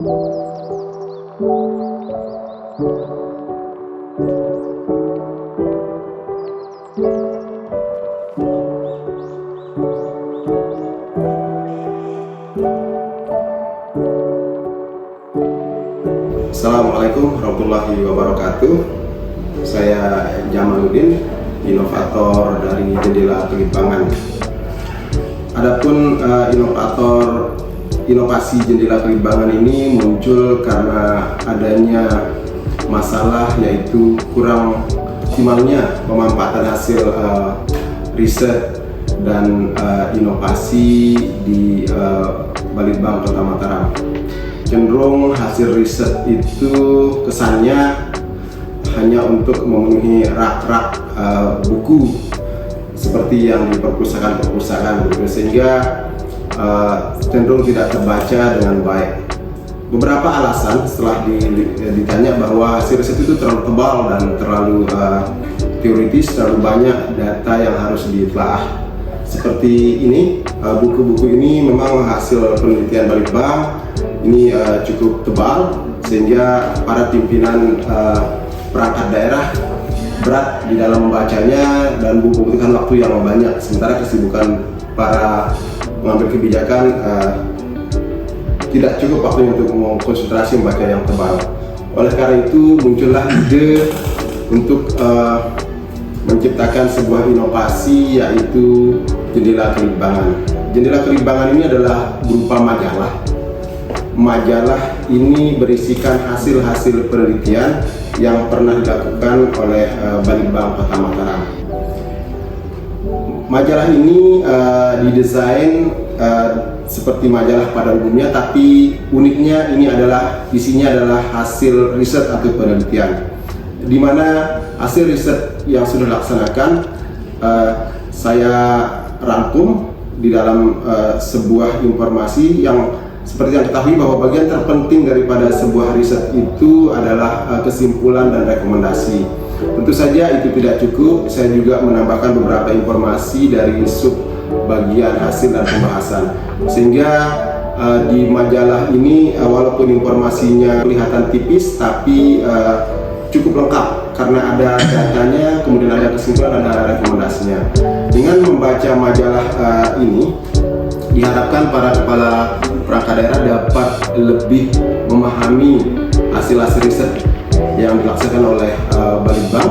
Assalamualaikum warahmatullahi wabarakatuh. Saya Jamaluddin, inovator dari Jendela Kelimbangan. Adapun inovasi Jendela Kelimbangan ini muncul karena adanya masalah, yaitu kurang optimalnya pemanfaatan hasil riset dan inovasi di Balitbank Kota Mataram. Cenderung hasil riset itu kesannya hanya untuk memenuhi rak-rak buku seperti yang di perpustakaan, sehingga cenderung tidak terbaca dengan baik. Beberapa alasan setelah ditanya bahwa hasil riset itu terlalu tebal dan terlalu teoritis, terlalu banyak data yang harus ditelaah. Seperti ini, buku-buku ini memang hasil penelitian Balitbank. Ini cukup tebal sehingga para pimpinan perangkat daerah berat di dalam membacanya dan membutuhkan waktu yang banyak, sementara kesibukan para pengambil kebijakan tidak cukup waktu untuk konsentrasi membaca yang tebal. Oleh karena itu muncullah ide untuk menciptakan sebuah inovasi, yaitu Jendela Kelimbangan. Jendela Kelimbangan ini adalah berupa majalah. Majalah ini berisikan hasil-hasil penelitian yang pernah dilakukan oleh Balitbank Kota Mataram. Majalah ini didesain seperti majalah pada umumnya, tapi uniknya ini adalah isinya adalah hasil riset atau penelitian, di mana hasil riset yang sudah dilaksanakan saya rangkum di dalam sebuah informasi yang seperti yang ketahui bahwa bagian terpenting daripada sebuah riset itu adalah kesimpulan dan rekomendasi. Tentu saja itu tidak cukup, saya juga menambahkan beberapa informasi dari sub bagian hasil dan pembahasan. Sehingga di majalah ini walaupun informasinya kelihatan tipis, tapi cukup lengkap karena ada datanya, kemudian ada kesimpulan, ada rekomendasinya. Dengan membaca majalah ini, diharapkan para kepala perangkat daerah dapat lebih memahami hasil-hasil riset yang dilaksanakan oleh Balitbank,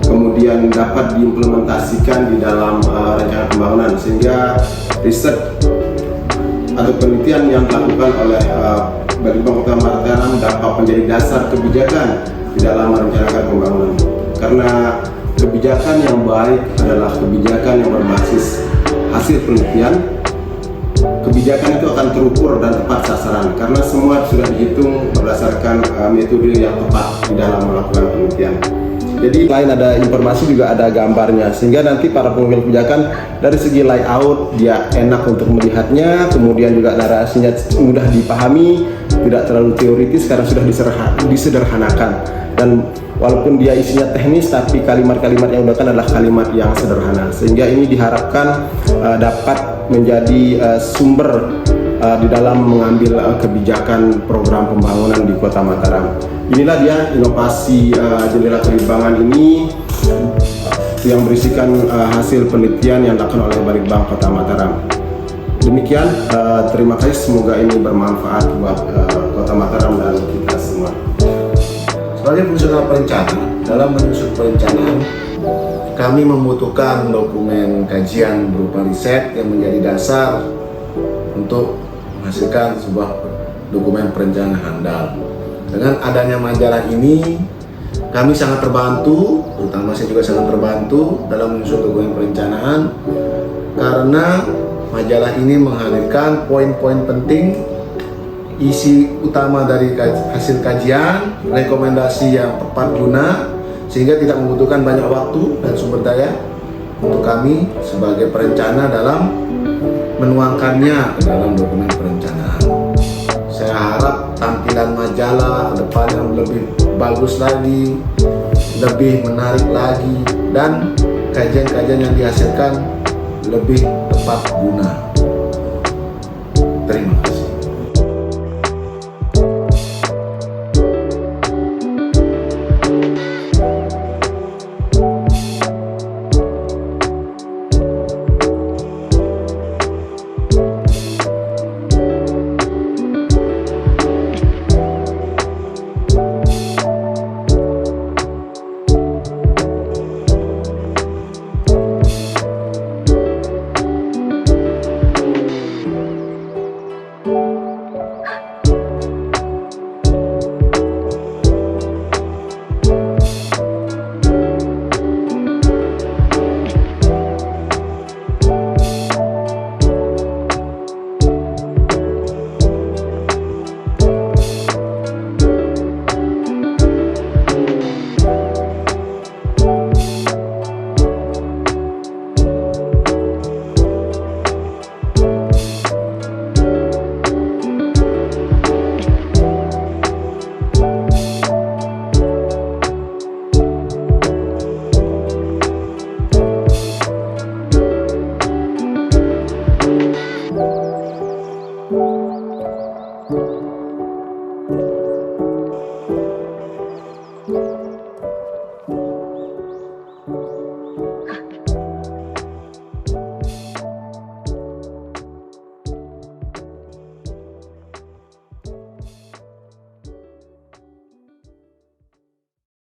kemudian dapat diimplementasikan di dalam rencana pembangunan, sehingga riset atau penelitian yang dilakukan oleh Balitbank Kota Mataram dapat menjadi dasar kebijakan di dalam merencanakan pembangunan. Karena kebijakan yang baik adalah kebijakan yang berbasis hasil penelitian. Kebijakan itu akan terukur dan tepat sasaran karena semua sudah dihitung berdasarkan metode yang tepat di dalam melakukan penelitian. Jadi selain ada informasi juga ada gambarnya, sehingga nanti para pengambil kebijakan dari segi layout dia enak untuk melihatnya, kemudian juga narasinya mudah dipahami, tidak terlalu teoritis karena sudah disederhanakan. Dan walaupun dia isinya teknis, tapi kalimat-kalimat yang digunakan adalah kalimat yang sederhana, sehingga ini diharapkan dapat menjadi sumber di dalam mengambil kebijakan program pembangunan di Kota Mataram. Inilah dia inovasi Jendela Kelimbangan ini yang berisikan hasil penelitian yang dilakukan oleh Balitbank Kota Mataram. Demikian, terima kasih, semoga ini bermanfaat buat Kota Mataram dan kita semua. Sebagai fungsional perencana, dalam menyusun perencanaan, kami membutuhkan dokumen kajian berupa riset yang menjadi dasar untuk menghasilkan sebuah dokumen perencanaan handal. Dengan adanya majalah ini, kami sangat terbantu, terutama saya juga sangat terbantu dalam menyusun dokumen perencanaan, karena majalah ini menghadirkan poin-poin penting, isi utama dari hasil kajian, rekomendasi yang tepat guna, sehingga tidak membutuhkan banyak waktu dan sumber daya untuk kami sebagai perencana dalam menuangkannya ke dalam dokumen perencanaan. Saya harap tampilan majalah ke depan yang lebih bagus lagi, lebih menarik lagi, dan kajian-kajian yang dihasilkan lebih tepat guna. Terima kasih.